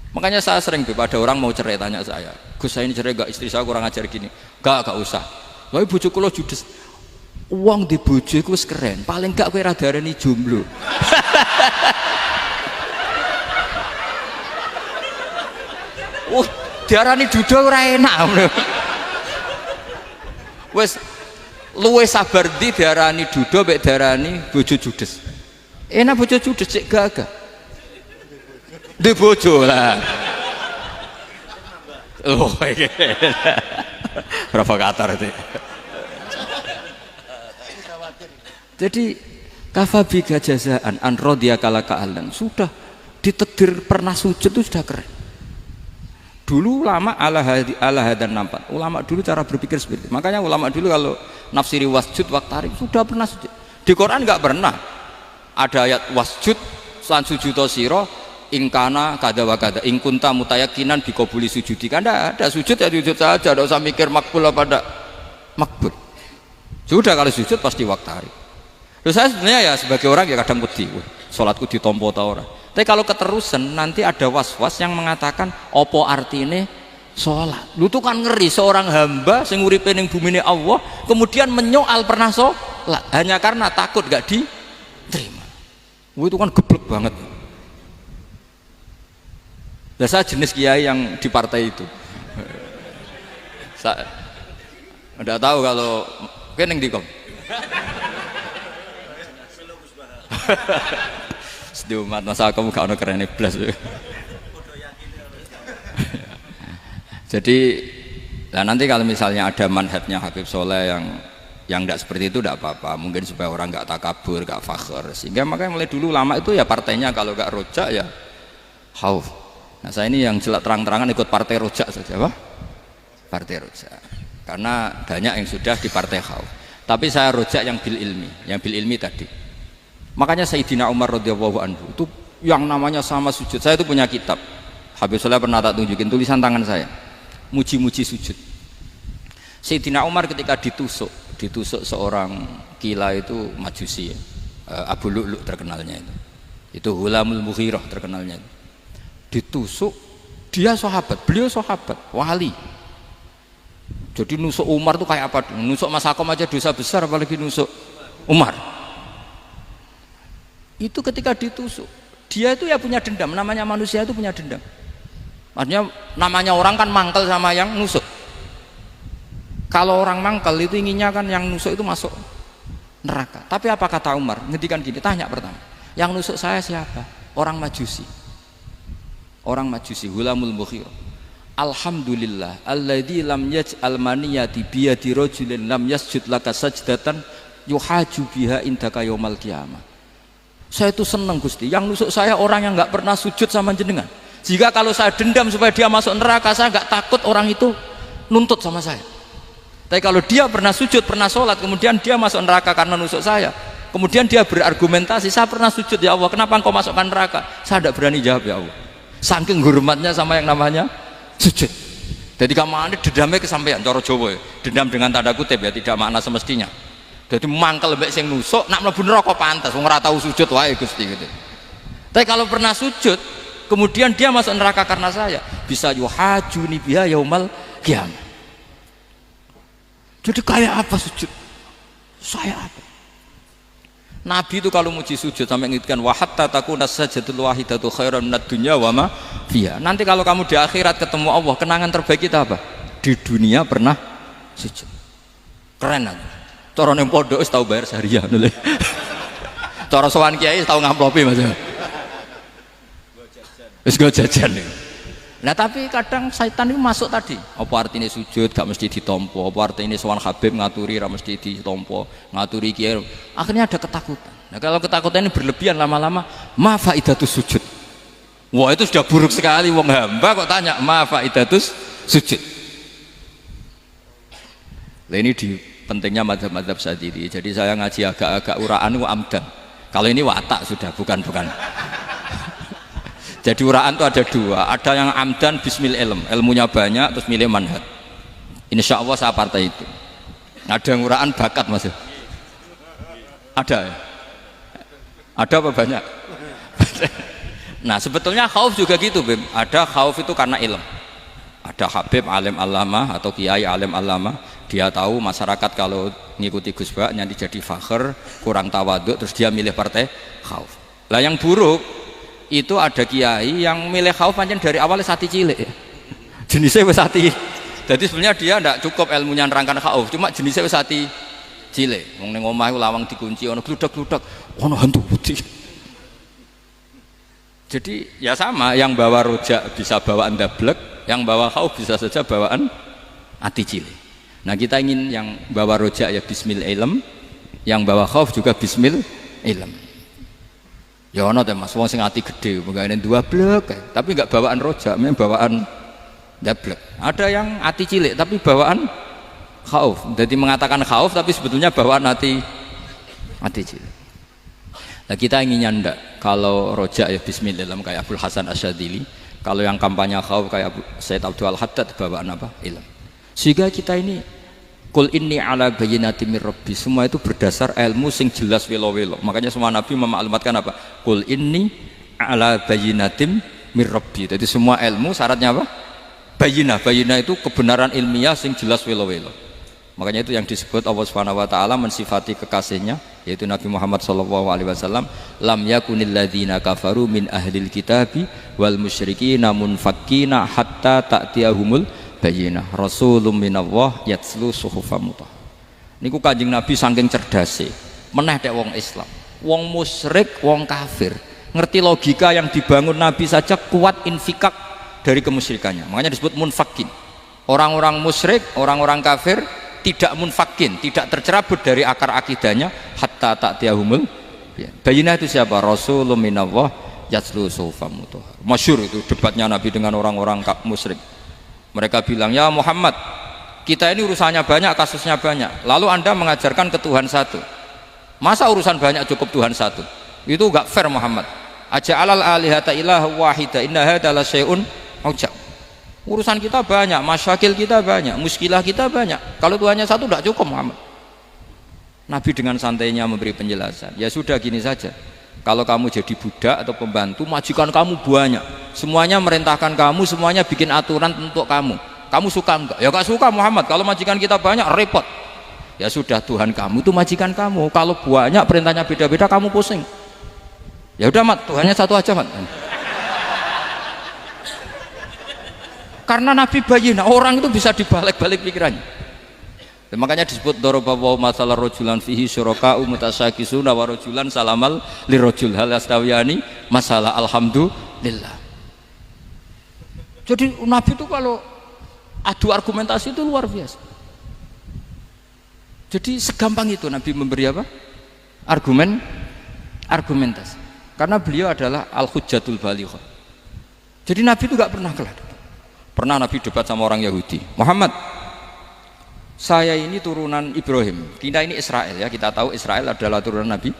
Makanya saya sering ada orang mau cerai tanya saya, Gus saya ini cerai gak, istri saya kurang ajar gini. Gak usah, tapi bojo kula judes. Uang di bojo itu keren, paling gak kowe ra darani jomblo. Diarani duda ora enak. Wes luwe sabar di diarani duda mek diarani bojo judes. Enak bojo judes cek gagah. Di bojo lah. Oh, iki. Provokator itu. Jadi kafabika jazaan an radiyaka laka ahlan, sudah ditakdir pernah sujud itu sudah keren. Dulu ulama ala hadan nampak, ulama dulu cara berpikir seperti itu. Makanya ulama dulu kalau nafsiri wasjud waqtarib sudah pernah sujud. Di Quran nggak pernah ada ayat wasjud lan sujudo siro ingkana kada wa kada ingkunta mutayakinan bikobuli sujudi, kan ada sujud ya sujud saja, tidak usah mikir makbul apa tidak makbul. Sudah kalau sujud pasti waqtarib. Terus saya sebenarnya ya sebagai orang ya kadang wedi, sholatku ditompo ta ora. Tapi kalau keterusan nanti ada was-was yang mengatakan opo artine sholat. Lu tuh kan ngeri seorang hamba sing uripe ning bumine Allah kemudian menyoal pernah sholat hanya karena takut gak diterima. Itu kan geblek banget. Nah, saya jenis kiai yang di partai itu. Saya enggak tahu kalau keneng dikom. Sedih umat masa kamu gak ono keren blas. Jadi nah nanti kalau misalnya ada manhajnya Habib Soleh yang tidak seperti itu tidak apa-apa, mungkin supaya orang nggak takabur, nggak fakhr, sehingga makanya mulai dulu lama itu ya partainya kalau nggak rojak ya khauf. Nah saya ini yang jelas terang-terangan ikut partai rojak saja, apa? Partai rojak, karena banyak yang sudah di partai khauf. Tapi saya rojak yang bil ilmi tadi. Makanya Sayyidina Umar radhiyallahu anhu itu yang namanya sama sujud. Saya itu punya kitab, Habib Soleh pernah tak tunjukin tulisan tangan saya, muji-muji sujud. Sayyidina Umar ketika ditusuk seorang kila itu Majusi ya. Abu Lu'lu' terkenalnya itu Hulamul Mughirah terkenalnya itu. Ditusuk, dia sahabat, beliau sahabat wali. Jadi nusuk Umar tuh kayak apa? Nusuk Mas Akom aja dosa besar, apalagi nusuk Umar. Itu ketika ditusuk, dia itu ya punya dendam, namanya manusia itu punya dendam. Artinya namanya orang kan mangkel sama yang nusuk. Kalau orang mangkel itu inginnya kan yang nusuk itu masuk neraka. Tapi apa kata Umar? Ngendikan gini, tanya pertama, yang nusuk saya siapa? Orang Majusi. Orang Majusi, Hulamul Mughirah. Alhamdulillah alladzi lam yaj'al maniyati biyadi rajulin lam yasjud laka sajdatan yuhaju biha indaka yaumal qiyamah. Saya itu senang Gusti, yang nusuk saya orang yang enggak pernah sujud sama jenengan. Jika kalau saya dendam supaya dia masuk neraka, saya enggak takut orang itu nuntut sama saya. Tapi kalau dia pernah sujud, pernah sholat, kemudian dia masuk neraka karena nusuk saya, kemudian dia berargumentasi, saya pernah sujud ya Allah, kenapa engkau masukkan neraka? Saya tidak berani jawab ya Allah, saking hormatnya sama yang namanya sujud. Jadi kamu dendamnya kesampaian, cara Jawa ya, dendam dengan tanda kutip ya, tidak makna semestinya. Jadi mangkel mbek sing nusuk, nak mlebu neraka pantas, wong ora tau sujud wae Gusti gitu. Tapi kalau pernah sujud, kemudian dia masuk neraka karena saya, bisa yuhajuni biha yaumal qiyamah. Jadi kayak apa sujud? Saya apa? Nabi itu kalau muji sujud sampai ngingatkan wa hatta takuna sajdatul wahidatu khairan minad dunya wa ma fiha. Nanti kalau kamu di akhirat ketemu Allah, kenangan terbaik kita apa? Di dunia pernah sujud. Keren aja. Cara ning pondok wis tau bayar seharian lho. Cara sowan kiai tau ngamplopi Mas. Wis go jajan. Nah tapi kadang syaitan itu masuk tadi. Apa artinya sujud gak mesti ditompo, apa artinya sowan Habib ngaturi ra mesti ditompo, ngaturi kiai. Akhirnya ada ketakutan. Nah kalau ketakutan ini berlebihan lama-lama, ma faidatus sujud. Wah itu sudah buruk sekali, wong hamba kok tanya ma faidatus sujud. Nah ini di pentingnya mazhab-mazhab Syadzili. Jadi saya ngaji agak-agak uraan itu amdan. Kalau ini watak sudah, bukan. Jadi uraan itu ada dua, ada yang amdan bismil ilm, ilmunya banyak terus milih manhaj. Insya Allah saya partai itu. Ada yang uraan bakat Mas. Ada ya? Ada apa banyak? Nah sebetulnya khauf juga gitu Bim. Ada khauf itu karena ilm. Ada Habib alim alama atau kiai alim alama, dia tahu masyarakat kalau ngikuti Gus Bak nanti jadi fakhr, kurang tawaduk, terus dia milih partai khauf. Lah yang buruk itu ada kiai yang milih khauf pancen dari awalnya sati cilik ya. Jenisnya wis sati. Jadi sebenarnya dia tidak cukup ilmunya nerangkan khauf, cuma jenisnya wis sati cilik. Wong ning omah lawang dikunci ono gludak-gludak, ono hantu putih. Jadi ya sama, yang bawa rojak bisa bawaan dablek, yang bawa khauf bisa saja bawaan ati cilik. Nah kita ingin yang bawa rojak ya bismil ilm, yang bawa khauf juga bismil ilm. Ya ono teh Mas, wong sing ati gede, pegawene dua blek, tapi enggak bawaan rojak, memang bawaan dablek. Ada yang ati cilik tapi bawaan khauf. Jadi mengatakan khauf tapi sebetulnya bawaan ati cilik. Nah kita inginnya ndak, kalau rojak ya bismillah kayak Abdul Hasan Asyadzili, kalau yang kampanye khauf kayak Said Abdul Haddad bawaan apa? Ilm. Sehingga kita ini Qul inni ala bayyinatin mir rabbi, semua itu berdasar ilmu sing jelas welo-welo. Makanya semua nabi memaklumatkan apa? Qul inni ala bayyinatin mir rabbi. Jadi semua ilmu syaratnya apa? Bayyinah. Bayyinah itu kebenaran ilmiah sing jelas welo-welo. Makanya itu yang disebut Allah Subhanahu wa taala mensifati kekasihnya yaitu Nabi Muhammad sallallahu alaihi wasallam, lam yakunil ladzina kafaru min ahlil kitabi wal musyrikina munfakkina hatta ta'tiyahumul bayyinah rasulun minallah yatslu suhufam mutahhar. Niku Kanjeng Nabi saking cerdase meneh dek wong Islam, wong musyrik, wong kafir ngerti logika yang dibangun Nabi saja kuat infikak dari kemusyrikannya. Makanya disebut munfakin. Orang-orang musyrik, orang-orang kafir tidak munfakin, tidak tercerabut dari akar akidahnya hatta ta'tiyahumul bayyinah. Itu siapa? Rasulun minallah yatslu suhufan mutahhar. Masyhur itu debatnya Nabi dengan orang-orang musyrik. Mereka bilang, ya Muhammad, kita ini urusannya banyak, kasusnya banyak, lalu anda mengajarkan ke Tuhan satu. Masa urusan banyak cukup Tuhan satu? Itu gak fair Muhammad. Aja'alal alihata ilaha wahida inna hadza la syai'un ujab. Urusan kita banyak, masyakil kita banyak, muskilah kita banyak. Kalau Tuhannya satu tidak cukup Muhammad. Nabi dengan santainya memberi penjelasan. Ya sudah gini saja. Kalau kamu jadi budak atau pembantu, majikan kamu banyak. Semuanya merintahkan kamu, semuanya bikin aturan untuk kamu. Kamu suka enggak? Ya enggak suka Muhammad. Kalau majikan kita banyak repot. Ya sudah, Tuhan kamu itu majikan kamu. Kalau banyak perintahnya beda-beda kamu pusing. Ya udah Mat, Tuhannya satu aja Mat. Karena Nabi bayin, orang itu bisa dibalik-balik pikirannya. Dan makanya disebut daraballahu mathalan rajulan fihi syuraka'u mutasyakisuna wa rajulan salamal lirajul hal yastawiyani masalah alhamdulillah. Jadi Nabi itu kalau adu argumentasi itu luar biasa. Jadi segampang itu Nabi memberi apa? Argumentasi. Karena beliau adalah al-hujjatul balighah. Jadi Nabi itu gak pernah kalah. Pernah Nabi debat sama orang Yahudi. Muhammad, saya ini turunan Ibrahim. Kita ini Israel ya. Kita tahu Israel adalah turunan Nabi.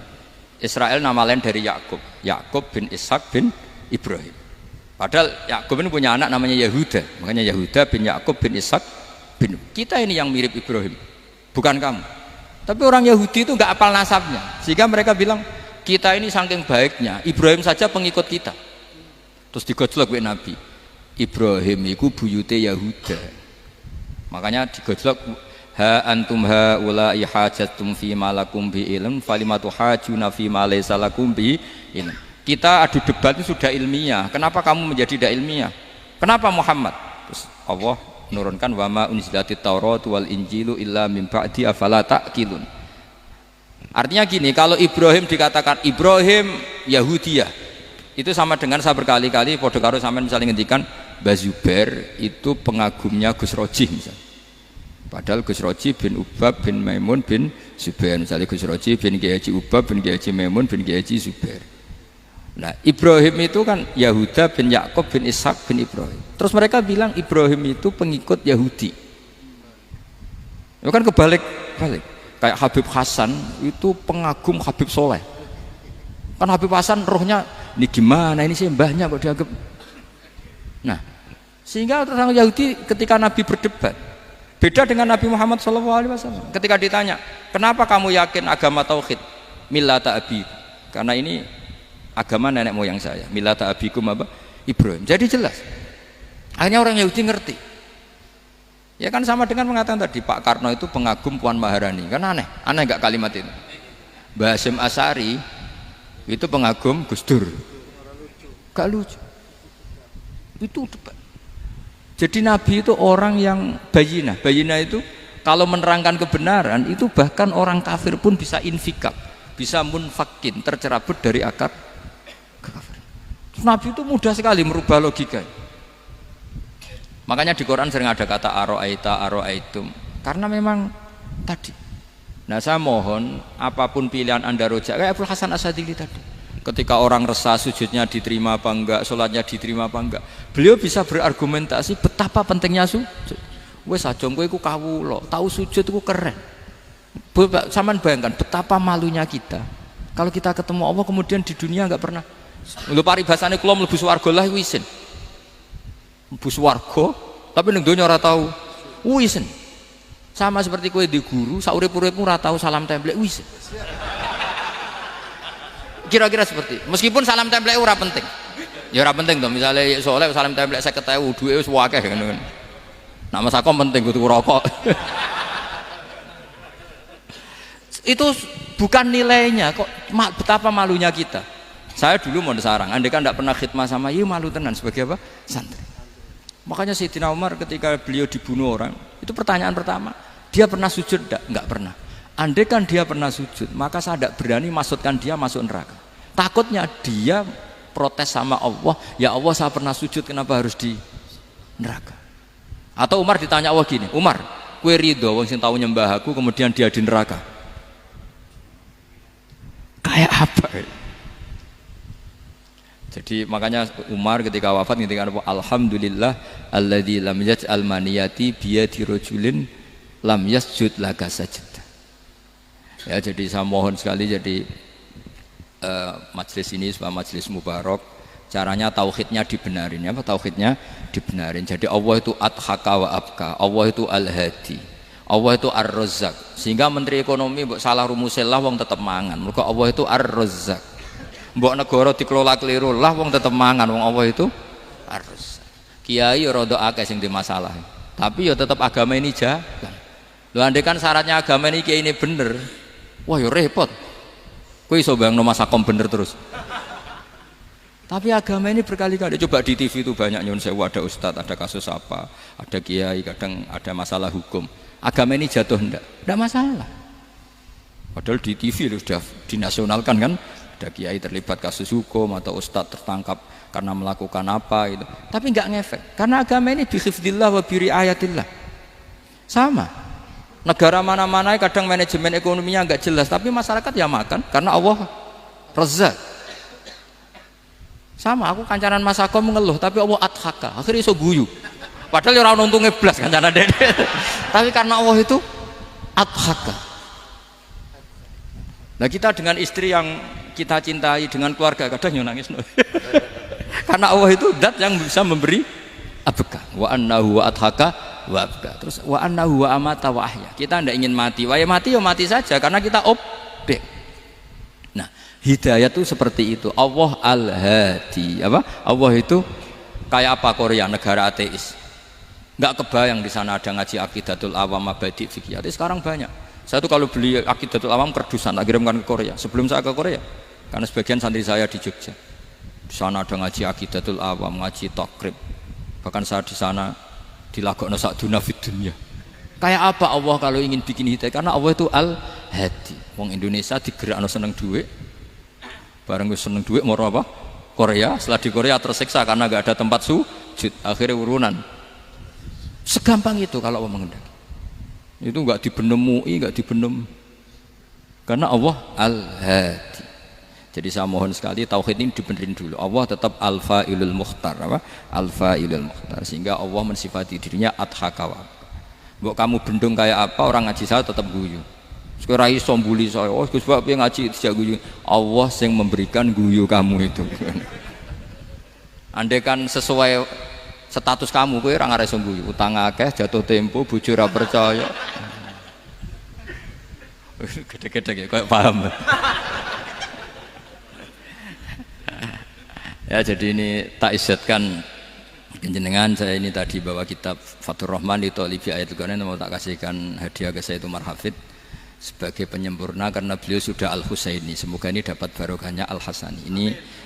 Israel nama lain dari Yakub. Yakub bin Ishak bin Ibrahim. Padahal Yakub ini punya anak namanya Yahuda. Makanya Yahuda bin Yakub bin Ishak bin. Kita ini yang mirip Ibrahim, bukan kamu. Tapi orang Yahudi itu nggak apal nasabnya, sehingga mereka bilang kita ini saking baiknya Ibrahim saja pengikut kita. Terus digojlok oleh Nabi. Ibrahim itu buyute Yahuda. Makanya digojlok, ha antum ha ulai hajatum fi malakum bi ilm falimatu hajuna fi ma laysa lakum bi ilm. Kita adu debat itu sudah ilmiah. Kenapa kamu menjadi tidak ilmiah? Kenapa Muhammad? Terus Allah menurunkan wama unzilatit Taurat wal Injilu illa min ba'di afala ta'qilun. Artinya gini, kalau Ibrahim dikatakan Ibrahim Yahudiyah, itu sama dengan saya berkali-kali podo karo sampean misalnya ngendikan Mbah Zubair itu pengagumnya Gus Roji misalnya. Padahal Gus Roji bin Ubab bin Maimun bin Zubair. Misalnya Gus Roji bin Kiai Haji Ubab bin Kiai Haji Maimun bin Kiai Haji Zubair. Nah, Ibrahim itu kan Yahuda bin Yakub bin Ishak bin Ibrahim. Terus mereka bilang Ibrahim itu pengikut Yahudi. Itu kan kebalik-balik. Kayak Habib Hasan itu pengagum Habib Soleh. Kan Habib Hasan rohnya ini gimana ini sih mbahnya kok dianggap. Nah, sehingga orang Yahudi ketika Nabi berdebat beda dengan Nabi Muhammad SAW. Ketika ditanya, kenapa kamu yakin agama tauhid? Millata abi. Karena ini agama nenek moyang saya. Millata abikum apa? Ibrahim. Jadi jelas. Akhirnya orang Yahudi ngerti. Ya kan sama dengan mengatakan tadi Pak Karno itu pengagum Puan Maharani. Kan aneh enggak kalimat itu? Mbah Hasyim Asy'ari itu pengagum Gus Dur. Gak lucu. Itu debat. Jadi Nabi itu orang yang bayinah. Bayinah itu kalau menerangkan kebenaran itu bahkan orang kafir pun bisa infikak, bisa munfakin, tercerabut dari akar kekafiran. Nabi itu mudah sekali merubah logika. Makanya di Quran sering ada kata aro'aitum, karena memang tadi. Nah saya mohon apapun pilihan anda rojak kayak Abdul Hasan Asadili tadi. Ketika orang resah sujudnya diterima apa enggak, sholatnya diterima apa enggak, beliau bisa berargumentasi betapa pentingnya sujud. Wes aja kowe iku kawula, tahu sujud itu keren. Saman bayangkan betapa malunya kita kalau kita ketemu Allah kemudian di dunia enggak pernah. Lho paribasane kula mlebu swarga lah iku isin. Mlebu swarga tapi ning donya ora tahu isin. Sama seperti kowe di guru saurip-uripmu ora tahu salam templek isin. Kira-kira seperti meskipun salam template ora penting ya ora penting tuh misalnya soleh salam template 50.000 duwe wis akeh ngono nama sakom penting kudu rokok itu bukan nilainya kok betapa malunya kita. Saya dulu mau sarang andai kan tidak pernah khidmah sama iya malu tenan sebagai apa? Santri. Makanya Sayyidina Umar ketika beliau dibunuh orang itu pertanyaan pertama dia pernah sujud enggak pernah. Andai kan dia pernah sujud, maka saya tidak berani masukkan dia masuk neraka. Takutnya dia protes sama Allah, ya Allah saya pernah sujud kenapa harus di neraka? Atau Umar ditanya Allah gini, Umar, kue ridho wong sing tahu nyembah aku kemudian dia di neraka? Kayak apa? Jadi makanya Umar ketika wafat ketika alhamdulillah alladzi lam yaj'al maniyati biyadi rajulin lam yasjud laka sajdah. Ya, jadi saya mohon sekali jadi majelis ini sebuah majelis mubarak, caranya tauhidnya dibenarin, ya, tauhidnya dibenarin. Jadi Allah itu adhaka wa abka, Allah itu al-hadi, Allah itu ar-razzaq. Sehingga menteri ekonomi mbok salah rumusillah wong tetep mangan. Mergo Allah itu ar-razzaq. Mbok negara dikelola keliru lah wong tetep mangan, wong Allah itu ar-razzaq. Kiai rada akeh sing di masalah. Tapi ya tetep agama ini jalan. Lho andai kan syaratnya agama ini kiai ini bener, wah ya repot. Kowe iso bayangno masakom bener terus. Tapi agama ini berkali-kali, coba di TV itu banyak nyun sewu, ada ustadz, ada kasus apa, ada kiai, kadang ada masalah hukum. Agama ini jatuh enggak masalah. Padahal di TV itu sudah dinasionalkan kan, ada kiai terlibat kasus hukum atau ustadz tertangkap karena melakukan apa itu. Tapi enggak ngefek, karena agama ini bihifdillah wa biriayatillah. Sama. Negara mana-mana kadang manajemen ekonominya enggak jelas, tapi masyarakat ya makan karena Allah Razzaq. Sama, aku kancanan Masako mengeluh, tapi Allah adhaka, akhirnya iso guyu. Padahal orang untungnya blas kancanan dede. Tapi karena Allah itu adhaka. Nah kita dengan istri yang kita cintai, dengan keluarga kadang nangis. Karena Allah itu zat yang bisa memberi abka. Wa annahu wa adhaka wa abka. Terus wa annahu wa amata wa ahya. Kita tidak ingin mati, wah ya mati saja karena kita objek. Nah, hidayah itu seperti itu. Allah al-hadi. Apa? Allah itu kayak apa Korea, negara ateis. Enggak kebayang di sana ada ngaji Aqidatul Awam Mabadi Fikih. Sekarang banyak. Saya tuh kalau beli Aqidatul Awam kerdusan, tak kirimkan ke Korea. Sebelum saya ke Korea, karena sebagian santri saya di Jogja. Di sana ada ngaji Aqidatul Awam, ngaji Takrib. Bahkan saya di sana dilagokno sakduna fid dunya. Kayak apa Allah kalau ingin bikin hidayah? Karena Allah itu al-hadi. Wong Indonesia digerakno seneng duit. Bareng wis seneng duit moro apa? Korea. Setelah di Korea tersiksa karena enggak ada tempat sujud. Akhirnya urunan. Segampang itu kalau Allah mengendaki. Itu enggak dibenem MUI, enggak dibenem. Karena Allah al-hadi. Jadi saya mohon sekali tauhid ini dibenerin dulu. Allah tetap al-fa'ilul mukhtar, apa? Al-fa'ilul mukhtar. Sehingga Allah mensifati dirinya adhaka. Mbok kamu bendung kayak apa, orang ngaji saya tetap guyu. Sekarang iso mbuli saya, oh Gus Bab ngaji tidak guyu. Allah yang memberikan guyu kamu itu. Andai kan sesuai status kamu, kowe ora ngarep guyu. Utang akeh, jatuh tempo, bojo ora percaya. Gede-gede kayak paham. Ya jadi ini tak isyatkan jenengan, saya ini tadi bawa kitab Fathur Rahman di Thalibi Ayatul Quran, mau tak kasihkan hadiah ke saya itu Marhafid sebagai penyempurna karena beliau sudah Al-Husaini. Semoga ini dapat barokahnya Al-Hasani.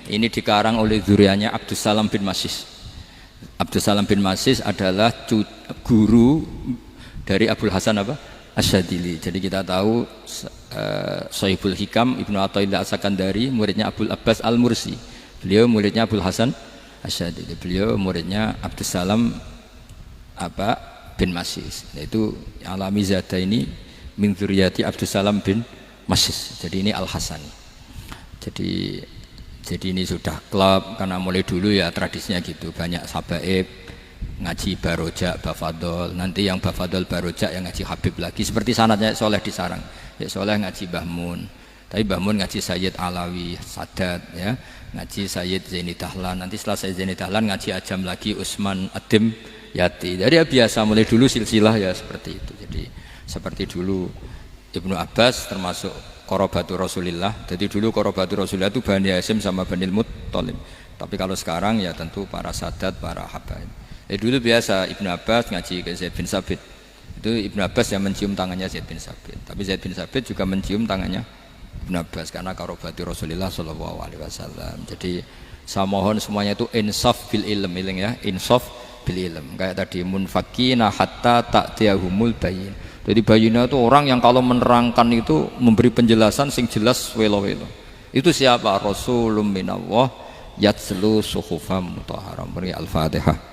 Ini dikarang oleh zurianya Abdus Salam bin Masis. Abdus Salam bin Masis adalah guru dari Abul Hasan apa? Asyadili. Jadi kita tahu Sahibul Hikam Ibnu Athaillah As-Sakandari muridnya Abul Abbas Al-Mursi. Beliau muridnya Abul Hasan Asyadili. Beliau muridnya Abdus Salam bin Masis. Yaitu alami zada ini min dzurriyyati Abdus Salam bin Masis. Jadi ini Al-Hasani. Jadi ini sudah klub karena mulai dulu ya tradisinya gitu. Banyak sabaib ngaji barojak, bafadol. Nanti yang bafadol barojak yang ngaji Habib lagi. Seperti sanadnya Soleh di Sarang. Ya Soleh ngaji Mbah Mun. Tapi Mbah Mun ngaji Sayyid Alawi Sadat ya. Ngaji Sayyid Zaini Dahlan, nanti setelah Sayyid Zaini Dahlan ngaji Ajam lagi Usman Adim Yati. Jadi ya biasa mulai dulu silsilah ya seperti itu. Jadi seperti dulu Ibnu Abbas termasuk Qorobatul Rasulillah. Jadi dulu Qorobatul Rasulillah itu Bani Hasyim sama Bani Muttalib. Tapi kalau sekarang ya tentu para sadat, para habaib. Dulu biasa Ibnu Abbas ngaji ke Zaid bin Sabit. Itu Ibnu Abbas yang mencium tangannya Zaid bin Sabit. Tapi Zaid bin Sabit juga mencium tangannya Ibnu Abbas karena karobati Rasulullah Shallallahu Alaihi Wasallam. Jadi saya mohon semuanya itu insaf bil ilm, ya, insaf bil ilm. Kayak tadi munfakina hatta ta'tiyahumul bayin. Jadi bayina itu orang yang kalau menerangkan itu memberi penjelasan sing jelas welo-welo. Itu siapa? Rasulun minallah yatslu suhufam mutahharam. Al-Fatihah.